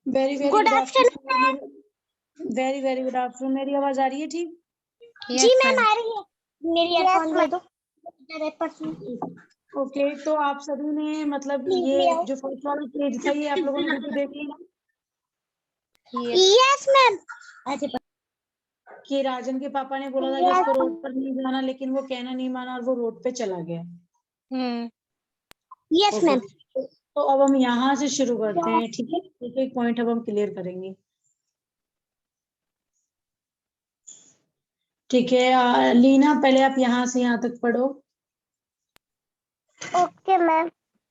Very very good good afternoon. Afternoon. Very very good afternoon. मेरी आवाज आ रही है ठीक? जी मैम आ रही है। मेरी ईयरफोन दे दो। ओके, तो आप सभी ने मतलब ये जो फर्स्ट वाला पेज था ये आप लोगों ने वीडियो देख ली ना? Yes ma'am. कि राजन के पापा ने बोला था कि उसको रोड पर नहीं जाना, लेकिन वो कहना नहीं माना और वो रोड पे चला गया। Yes ma'am. तो अब हम यहाँ से शुरू करते हैं, ठीक है? एक एक पॉइंट अब हम क्लियर करेंगे, ठीक है? लीना, पहले आप यहाँ से यहाँ तक पढ़ो। Okay ma'am.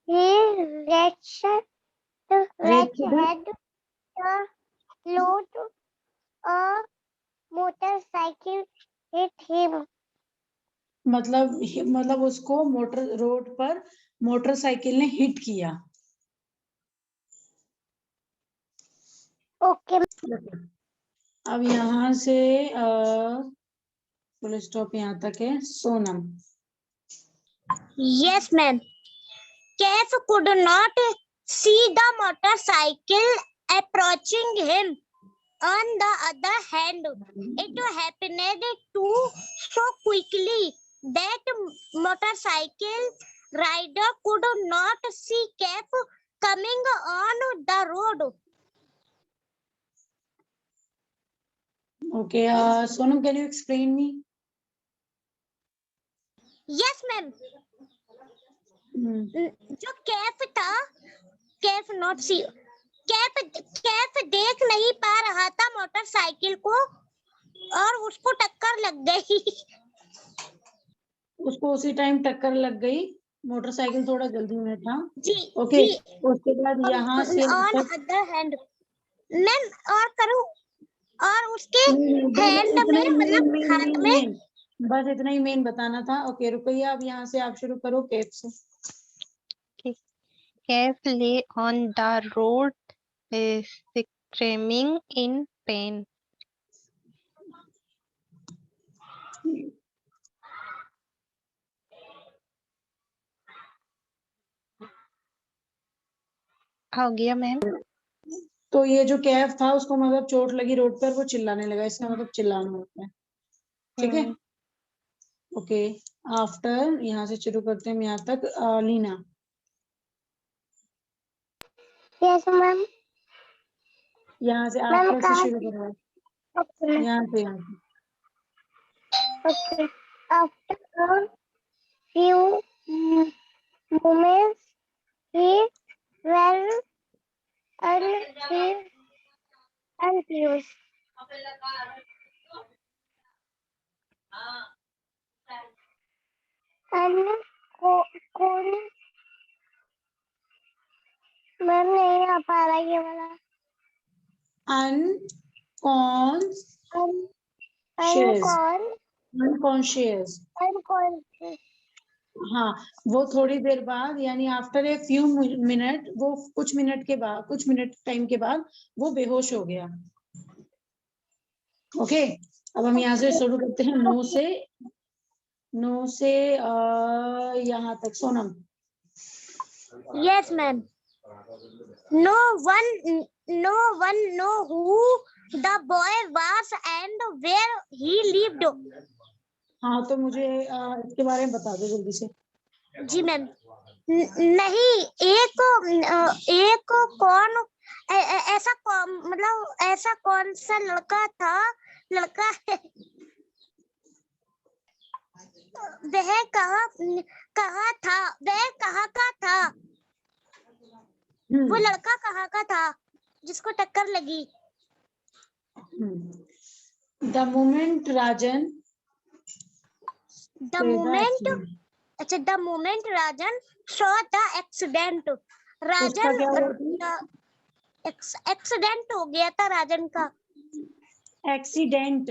He reached had the load a motorcycle hit him. मतलब उसको रोड पर मोटरसाइकिल ने हिट किया। ओके। अब यहाँ से फुल स्टॉप यहाँ तक है। Sonam. Yes ma'am. Kev could not see the motorcycle approaching him. On the other hand, it happened to so quickly that motorcycle rider could not see Kev coming on the road. Okay, Sonam, can you explain me? Yes ma'am. जो कैफ था, Kaif not सी, कैफ देख नहीं पा रहा था motorcycle को और उसको टक्कर लग गई। उसको उसी टाइम टक्कर लग गई। मोटरसाइकिल थोड़ा जल्दी में था। जी। ओके, उसके बाद यहाँ से ऑन अदर हैंड मैम और करूं, और उसके हैंड इतना में मतलब हाथ में बस इतना ही मेन बताना था। ओके, रुपया, अब यहाँ से आप शुरू करो कैफ से। Kev lay on the road, screaming in pain. हो गया मैम। तो ये जो कैफ था उसको मतलब चोट लगी रोड पर, वो चिल्लाने लगा। इसका मतलब चिल्लाना होता है, ठीक है? ओके, आफ्टर यहाँ से शुरू करते हैं यहाँ तक। लीना। Yes ma'am. यहाँ से आफ्टर से शुरू करो। यहाँ से Okay. After a few moments, he fell confused. And कौन मैम नहीं आ पा रहा ये वाला। अनकॉन्शियस। हाँ, वो थोड़ी देर बाद यानी आफ्टर ए फ्यू मिनट, वो कुछ मिनट टाइम के बाद वो बेहोश हो गया। ओके, अब हम यहाँ से शुरू करते हैं नो से यहाँ तक। Sonam. Yes ma'am. No one know who the boy was and where he lived. हाँ, तो मुझे इसके बारे में बता दो जल्दी से। जी मैम। नहीं, एक कौन ऐसा मतलब ऐसा कौन सा लड़का है वह कहाँ का था वो लड़का कहाँ का था जिसको टक्कर लगी। The moment Rajan saw the accident, Rajan accident हो गया था राजन का। एक्सीडेंट।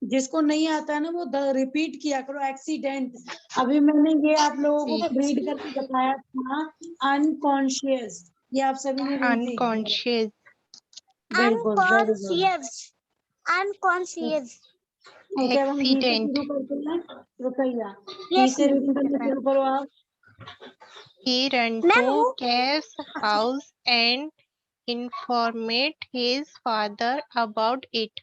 जिसको नहीं आता है ना वो रिपीट किया करो, एक्सीडेंट। अभी मैंने ये आप लोगों को रीड करके बताया था, अनकॉन्शियस। ये आप सभी ने अनकॉन्शियस। अनकॉन्शियस। ओके, अब हम ही से शुरू करते हैं। रुपया, ही से रीडिंग करना शुरू करो आप। He ran Ma'am, to who? Kev's house and informed his father about it.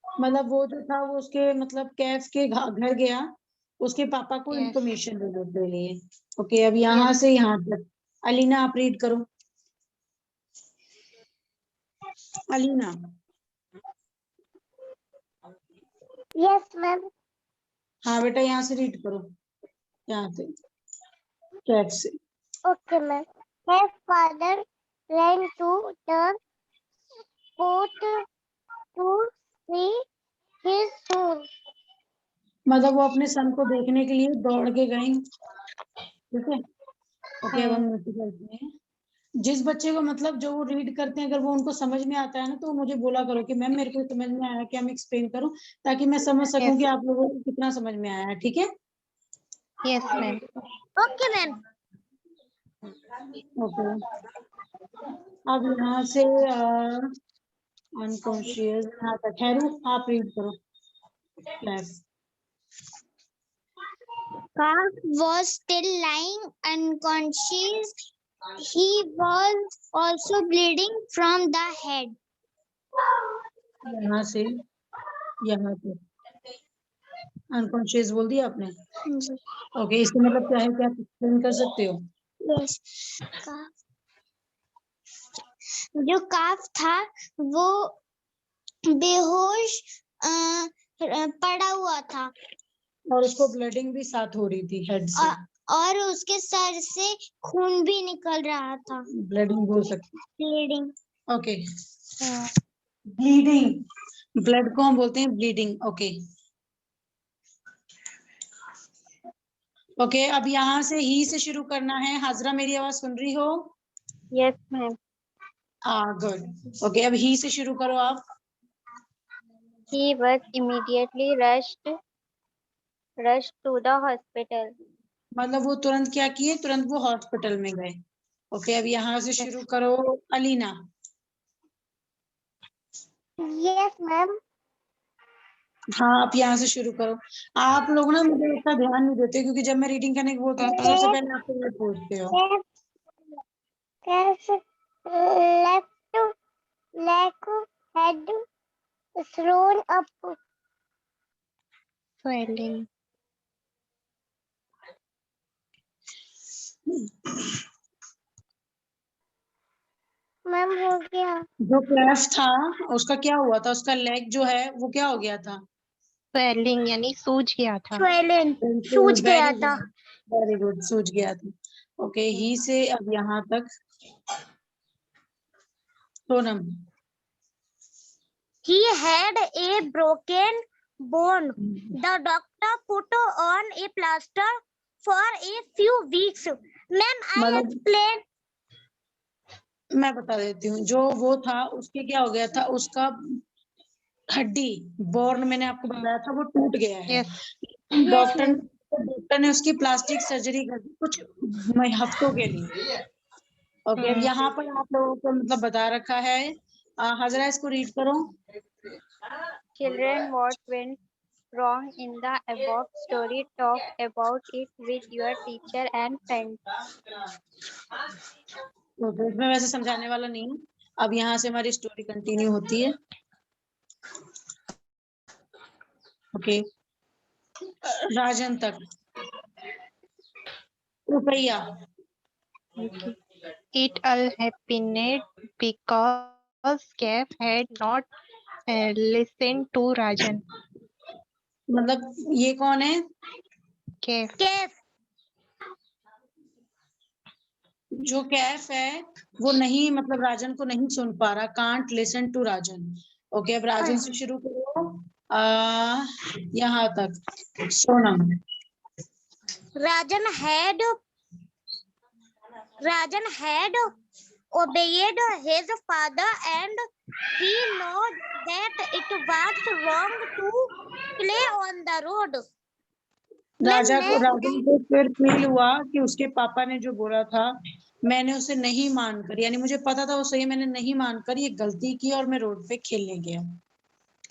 मतलब वो जो था वो उसके मतलब कैफ के घर गया, उसके पापा को Yes. इंफॉर्मेशन देने के लिए। ओके, अब यहाँ से यहाँ तक अलीना आप रीड करो। अलीना। Yes, ma'am. हाँ बेटा, यहाँ से रीड करो, यहाँ से कैफ से। Okay, ma'am. His father ran to the spot to see his son. मतलब वो अपने सन को देखने के लिए दौड़ के गए, ठीक है। ओके, अब हम नोट करते हैं। जिस बच्चे को मतलब जो वो रीड करते हैं, अगर वो उनको समझ में आता है ना, तो मुझे बोला करो कि मैम मेरे को समझ में आया, क्या मैं एक्सप्लेन करूं, ताकि मैं समझ सकूं Yes. कि आप लोगों को कितना समझ में आया है, ठीक है। Yes, ma'am. Okay, ma'am. Okay, अब यहाँ से अनकॉन्शियस यहाँ तक है, आप रीड करो class. Calf was still lying unconscious. He was also bleeding from the head. यहाँ से यहाँ तक अनकॉन्शियस बोल दिया आपने। ओके, इसका मतलब क्या है, क्या आप एक्सप्लेन कर सकते हो? Yes. जो काफ था वो बेहोश पड़ा हुआ था और उसको ब्लडिंग भी साथ हो रही थी हेड से। और उसके सर से खून भी निकल रहा था। ब्लडिंग बोल सकते, ब्लीडिंग। ओके। ब्लीडिंग, ब्लड को हम बोलते हैं ब्लीडिंग। ओके ओके, अब यहाँ से ही से शुरू करना है। हाजरा मेरी आवाज सुन रही हो? Yes, ma'am. गुड। ओके, अब ही से शुरू करो आप। He was immediately rushed to the hospital. मतलब वो तुरंत क्या किए, तुरंत वो हॉस्पिटल में गए। ओके, अब यहाँ से शुरू करो अलीना। Yes ma'am. हाँ, आप यहाँ से शुरू करो। आप लोग ना मुझे इतना ध्यान नहीं देते, क्योंकि जब मैं रीडिंग करने को बोलती हूँ तो सबसे पहले आप ये पूछते हो। Left leg head throne up. Swelling. Ma'am हो गया। जो कैफ था उसका क्या हुआ था, उसका लेग जो है वो क्या हो गया था? Swelling यानी सूज गया था। स्वेलिंग, सूज गया था। वेरी गुड, सूज गया था। ओके, ही से अब यहाँ तक Sonam. He had a broken bone. The doctor put on a plaster for a few weeks. Ma'am, I explain. मैं बता देती हूँ, जो वो था उसके क्या हो गया था, उसका हड्डी बोर्न मैंने आपको बताया था वो टूट गया है। डॉक्टर ने उसकी प्लास्टिक सर्जरी कर दी कुछ हफ्तों के लिए। ओके, अब यहाँ पर आप लोगों को मतलब बता रखा है। हजरा इसको रीड करो। Children, what went wrong in the above story? Talk about it with your teacher and friends. तो इसमें वैसे समझाने वाला नहीं है। अब यहाँ से हमारी स्टोरी कंटिन्यू होती है। ओके, राजन तक। रुपैया। It all happened because Kev had not listened to Rajan. मतलब ये कौन है? Kev. जो कैफ है वो नहीं, मतलब राजन को नहीं सुन पा रहा, can't listen to Rajan. Okay, अब राजन से शुरू करो यहाँ तक Sonam. Rajan had obeyed his father and he knew that it was wrong to play on the road. राजन को फिर फील हुआ कि उसके पापा ने जो बोला था मैंने उसे नहीं मानकर, यानी मुझे पता था वो सही, मैंने नहीं मानकर ये गलती की और मैं रोड पे खेलने गया।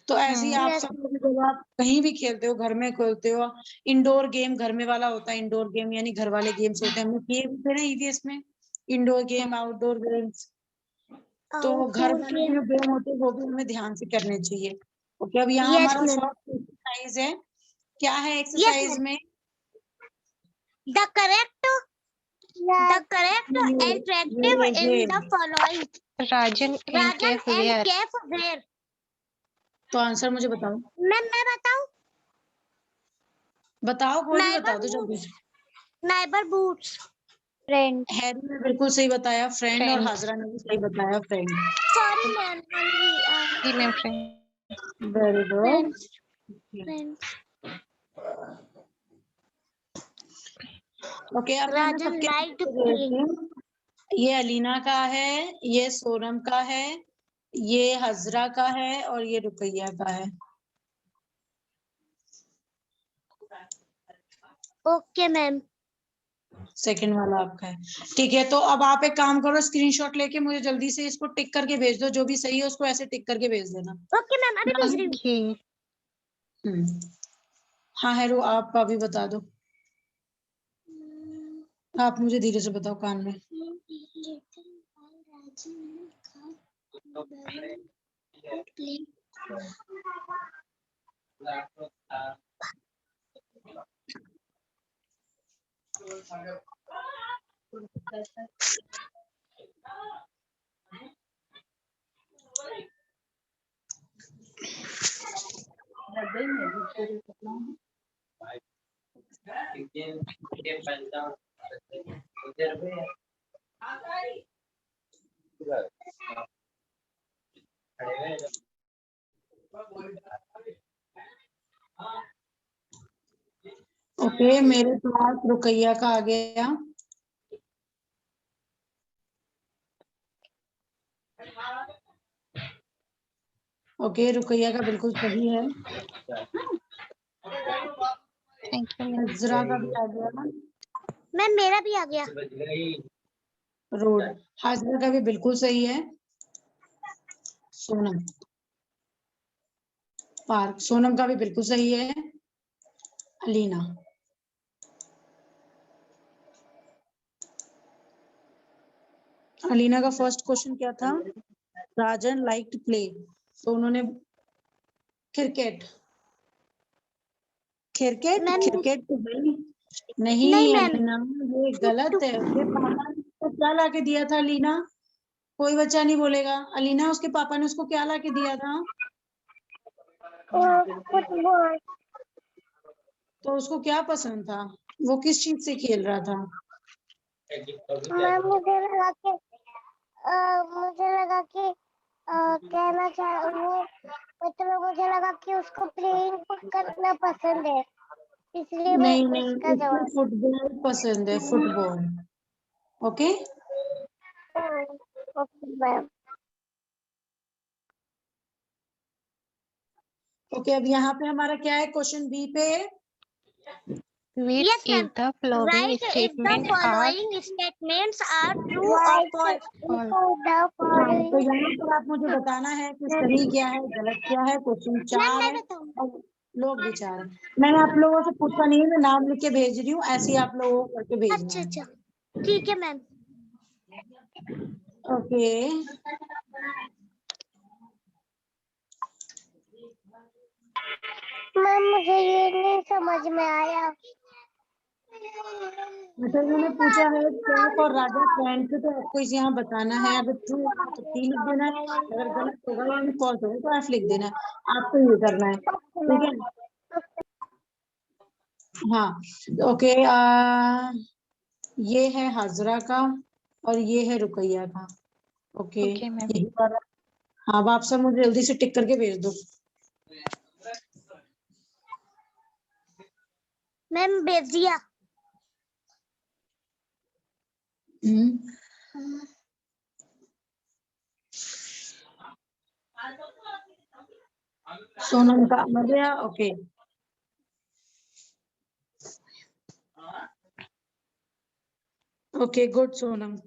तो ऐसे ही आप Yes. सब लोग जब आप कहीं भी खेलते हो, घर में खेलते हो, इंडोर गेम घर में वाला होता है, इंडोर गेम यानी घर वाले गेम्स होते हैं, हमने किए भी थे ना ईवीएस में, इंडोर गेम आउटडोर गेम्स। तो घर Outdoor वाले game. जो गेम होते हैं वो भी हमें ध्यान से करने चाहिए। ओके, अब यहाँ Yes, हमारा ma'am. फर्स्ट एक्सरसाइज है, क्या है Yes, एक्सरसाइज ma'am. में? The correct and attractive in the following. Rajan and Rajan Kef and where? Kef where? तो आंसर मुझे बताओ, मैं बताऊं? बताओ कोई भी बता दो जल्दी। Neighborhoods. Friend. हैरी ने बिल्कुल सही बताया, फ्रेंड, और Friends. हाजरा ने भी सही बताया, फ्रेंड। Sorry, ma'am. जी ma'am friend. Very good. Friends. Friends. Okay, अब मैं Rajan सबके liked आंसर दे देती हूँ। ये अलीना का है, ये सोनम का है, ये हजरा का है, और ये रुकैया का है। Okay, ma'am. सेकंड वाला आपका है, ठीक है। तो अब आप एक काम करो, स्क्रीनशॉट लेके मुझे जल्दी से इसको टिक करके भेज दो, जो भी सही है उसको ऐसे टिक करके भेज देना। Okay, ma'am. अभी भेज रही हूँ. जी हाँ हैरू, आप अभी बता दो, आप मुझे धीरे से बताओ कान में। ओके, मेरे पास रुकैया का आ गया। ओके, रुकैया का बिल्कुल सही है। Thank you ma'am. हजरा का भी आ गया ना, मैम मेरा भी आ गया. रोड। हाजरा का भी बिल्कुल सही है। सोनम, पार्क, सोनम का भी बिल्कुल सही है। अलीना, अलीना का फर्स्ट क्वेश्चन क्या था? राजन लाइक टू प्ले, तो उन्होंने क्रिकेट। क्रिकेट मैम क्रिकेट तो नहीं, नहीं मैम. अलीना, ये गलत है। उसके पापा ने उसको क्या ला के दिया था अलीना? कोई बच्चा नहीं बोलेगा। अलीना, उसके पापा ने उसको क्या ला के दिया था? फुटबॉल. तो उसको क्या पसंद था? वो किस चीज से खेल रहा था? मैम मुझे लगा कि कहना चाह वो मतलब मुझे लगा कि उसको प्लेइंग करना पसंद है, इसलिए मैं नहीं नहीं, इसका उसको जवाब. फुटबॉल पसंद है, football. Okay, okay ma'am. Okay, अब यहाँ पे हमारा क्या है? क्वेश्चन बी पे Which Yes, is ma'am. the following Right if the statement are following statements are true or false. false? हाँ, तो यहाँ पर आप मुझे बताना है कि सही क्या है, गलत क्या है। क्वेश्चन मैम 4 मैं है बताऊँ. और लोग विचार है। मैंने आप लोगों से पूछा नहीं है, मैं नाम लिख के भेज रही हूँ, ऐसे ही आप लोगों को करके भेजना अच्छा है। ठीक है मैम. ओके, मैम मुझे ये नहीं समझ में आया. मतलब इन्होंने पूछा है कैफ और राजा फ्रेंड से, तो आपको इसे यहाँ बताना है। अगर ट्रू होगा तो टी लिख देना है, अगर गलत होगा यानी फॉल्स होगा तो एफ लिख देना है। आपको ये करना है, ठीक है? हाँ, ओके। ये है हाजरा का और ये है रुकैया का। Okay, Okay ma'am. यही वाला। हाँ, अब आप सब मुझे जल्दी से टिक करके भेज दो। मैम भेज दिया. सोनम का आ गया। Okay, okay, good Sonam.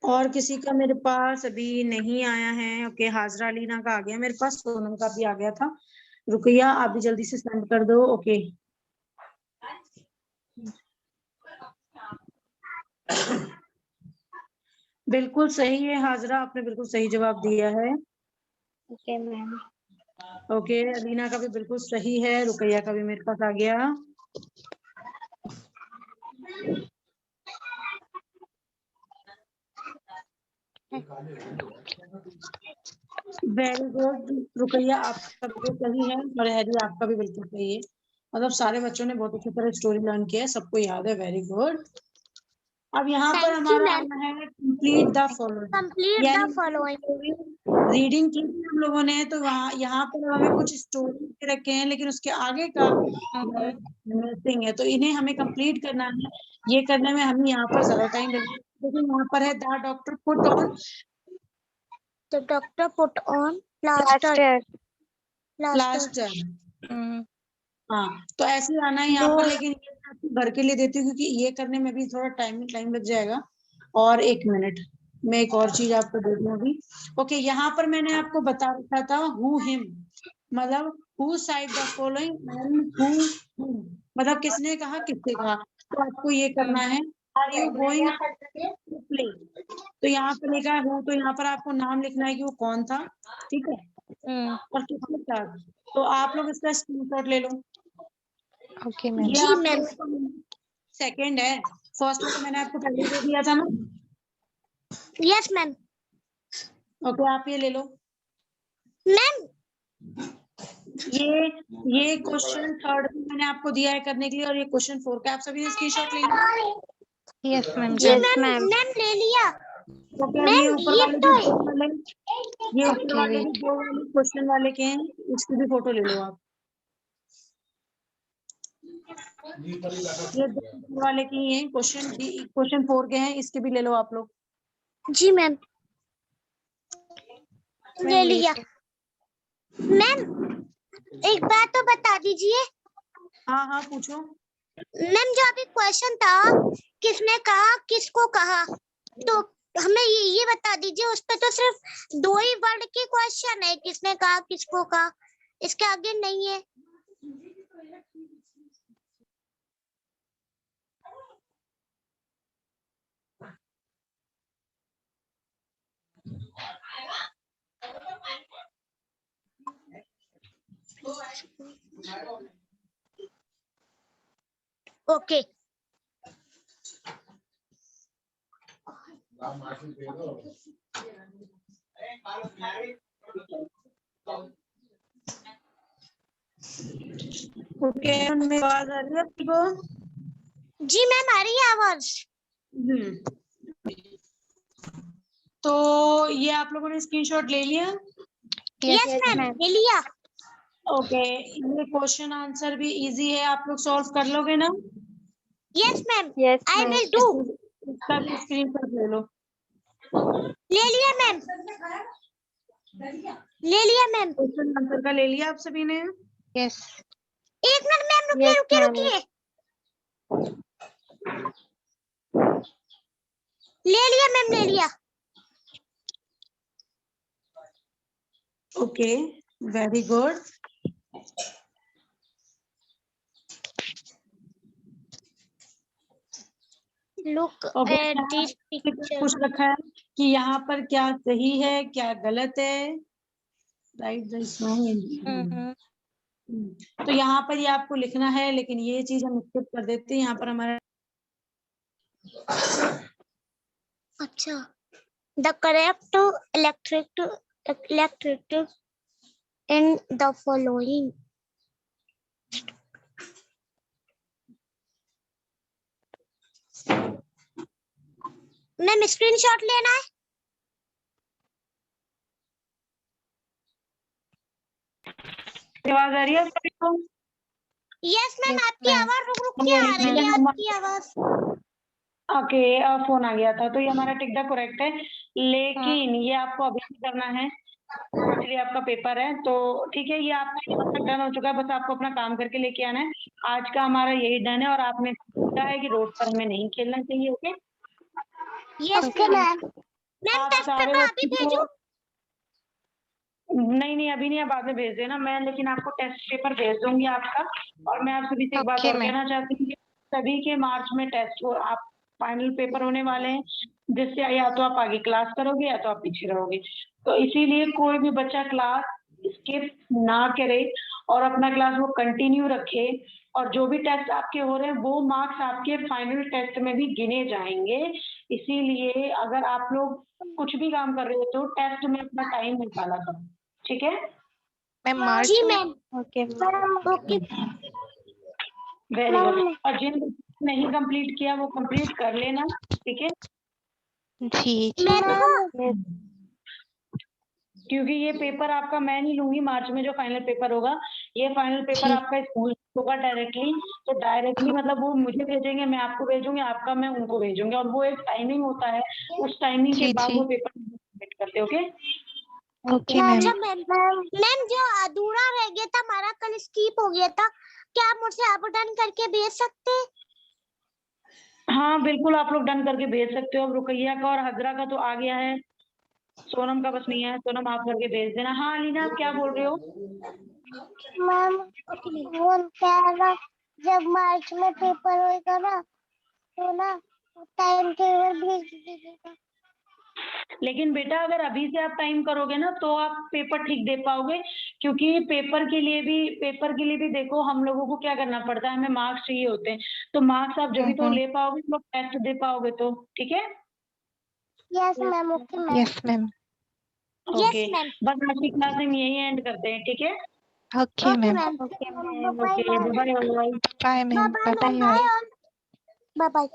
और किसी का मेरे पास अभी नहीं आया है। ओके, हाजरा अलीना का आ गया मेरे पास, सोनम का भी आ गया था। रुकैया आप भी जल्दी से सेंड कर दो। ओके बिल्कुल सही है हाजरा, आपने बिल्कुल सही जवाब दिया है। Okay ma'am. ओके अलीना का भी बिल्कुल सही है, रुकैया का भी मेरे पास आ गया। वेरी गुड रुकैया, आपका बिल्कुल सही है और हैरी आपका भी बिल्कुल सही है। मतलब सारे बच्चों ने बहुत अच्छी तरह स्टोरी लर्न किया है, सबको याद है। Very good. अब यहाँ पर थैंक यू हमारा मैम। आना है complete the following, complete the यानी फॉलोइंग। रीडिंग की थी हम लोगों ने, तो वहाँ यहाँ पर हमें कुछ स्टोरी दे रखे हैं लेकिन उसके आगे का मिसिंग है, तो इन्हें हमें कंप्लीट करना है। ये करने में हमें यहाँ पर ज्यादा टाइम लगेगा, लेकिन यहाँ पर है the doctor put on The doctor put on plaster. Plaster. हाँ तो ऐसे ही आना है यहाँ पर, लेकिन ये मैं आपको घर के लिए देती हूँ क्योंकि ये करने में भी थोड़ा टाइम लग जाएगा। और 1 मिनट मैं एक और चीज आपको दे दूँ अभी। ओके यहाँ पर मैंने आपको बता रखा था हु हिम, मतलब who side the following and who मतलब किसने कहा किससे कहा। तो आपको ये करना है, are you going to play, तो यहाँ पर लिखा है हु, तो यहाँ पर आपको नाम लिखना है कि वो कौन था, ठीक है, और किसके साथ। तो आप लोग इसका स्क्रीनशॉट ले लो। ओके ये जी आप मैम। सेकंड है, फर्स्ट में तो मैंने आपको पहले दे दिया था ना। Yes ma'am. ओके आप ये ले लो। मैम ये क्वेश्चन थर्ड में मैंने आपको दिया है करने के लिए, और ये क्वेश्चन 4 का, आप सभी ने स्क्रीनशॉट ले लो। Yes ma'am. जी मैम, मैम ले लिया। ओके अब ये मैम ऊपर ये वाले तो भी 2 वाले, ये ऊपर ओके वाले भी वेट। 2 वाले क्वेश्चन वाले के हैं, इसकी भी फोटो ले लो आप। ये 2 ऊपर वाले के ही हैं, क्वेश्चन 4 के हैं, इसके भी ले लो आप लोग। जी मैम ले लिया। मैम एक बात तो बता दीजिए। हाँ हाँ पूछो। मैम जो अभी क्वेश्चन था किसने कहा किसको कहा, तो हमें ये बता दीजिए। उस पे तो सिर्फ 2 ही वर्ड की क्वेश्चन है, किसने कहा किसको कहा, इसके आगे नहीं है। ओके ओके उनमें आवाज आ रही है आपको? जी मैम आ रही है आवाज। तो ये आप लोगों ने स्क्रीनशॉट ले लिया? यस मैम ले लिया। ओके ये क्वेश्चन आंसर भी इजी है, आप लोग सॉल्व कर लोगे ना? Yes ma'am yes I ma'am. Will do. इसका भी स्क्रीनशॉट ले लो। ले लिया मैम, ले लिया मैम। क्वेश्चन आंसर का ले लिया आप सभी ने? यस। एक मिनट मैम, रुकिए यस रुकिए मैम। रुकिए। ले लिया मैम ले लिया। Okay very good. Look okay at this picture. पूछ रखा है कि यहाँ पर क्या सही है क्या गलत है, राइट द स्नो। तो यहाँ पर ये आपको लिखना है, लेकिन ये चीज हम स्किप कर देते हैं। यहाँ पर हमारा अच्छा, the correct electric in the following. Ma'am screenshot लेना है। आवाज आ रही है सभी को? यस मैम Yes, आपकी ma'am. आवाज रुक रुक के आ रही है, आपकी आवाज। ओके फोन आ गया था, तो ये हमारा टिक द करेक्ट है, लेकिन ये आपको अभी भी करना है, एक्चुअली आपका पेपर है। तो ठीक है, ये आपका यहाँ तक डन हो चुका है, बस आपको अपना काम करके लेके आना है। आज का हमारा यही डन है, और आपने सोचा है कि रोड पर हमें नहीं खेलना चाहिए। Okay yes ma'am. मैम आप टेस्ट सारे पेपर अभी बच्चों भेजूं? को नहीं अभी नहीं, आप बाद में भेज देना। मैं लेकिन आपको टेस्ट पेपर भेज दूंगी आपका। और मैं आप सभी से एक बात Okay, और ma'am. कहना चाहती हूँ कि सभी के मार्च में टेस्ट और आप फाइनल पेपर होने वाले हैं, जिससे या तो आप आगे क्लास करोगे या तो आप पीछे रहोगे। तो इसीलिए कोई भी बच्चा क्लास स्किप ना करे और अपना क्लास वो कंटिन्यू रखे। और जो भी टेस्ट आपके हो रहे हैं वो मार्क्स आपके फाइनल टेस्ट में भी गिने जाएंगे। इसीलिए अगर आप लोग कुछ भी काम कर रहे हो तो टेस्ट में अपना टाइम निकाला करो, ठीक है? मैम मार्च जी में। Ma'am. Okay, okay very good. और जिन नहीं कंप्लीट किया वो कंप्लीट कर लेना, ठीक है? जी मैम। क्योंकि ये पेपर आपका मैं नहीं लूंगी मार्च में, जो फाइनल पेपर होगा ये फाइनल पेपर जी। आपका स्कूल होगा डायरेक्टली। तो डायरेक्टली मतलब वो मुझे भेजेंगे, मैं आपको भेजूंगी, आपका मैं उनको भेजूंगी। और वो एक टाइमिंग होता है, उस टाइमिंग के जी, बाद जी। वो पेपर सबमिट करते हैं। Okay okay ma'am. अच्छा मैम जो अधूरा रह गया था हमारा, कल स्किप हो गया था, क्या आप मुझसे आप डन करके भेज सकते हैं? हाँ बिल्कुल, आप लोग डन करके भेज सकते हो। अब रुकैया का और हजरा का तो आ गया है, सोनम का बस नहीं है। सोनम आप करके भेज देना। हाँ अलीना आप क्या बोल रहे हो? मैम वो क्या है ना, जब मार्च में पेपर होएगा ना तो ना टाइम टेबल भेज दीजिएगा। लेकिन बेटा अगर अभी से आप टाइम करोगे ना तो आप पेपर ठीक दे पाओगे। क्योंकि पेपर के लिए भी देखो हम लोगों को क्या करना पड़ता है, हमें मार्क्स चाहिए होते हैं। तो मार्क्स आप जब भी तो ले पाओगे जब टेस्ट दे पाओगे तो, ठीक है? Yes ma'am. Okay ma'am. Yes ma'am. Okay, yes ma'am. बस आज की क्लास हम यही एंड करते हैं, ठीक है? Okay ma'am. okay, ma'am. Okay bye bye. Bye ma'am. Bye bye ma'am. Bye. Bye bye.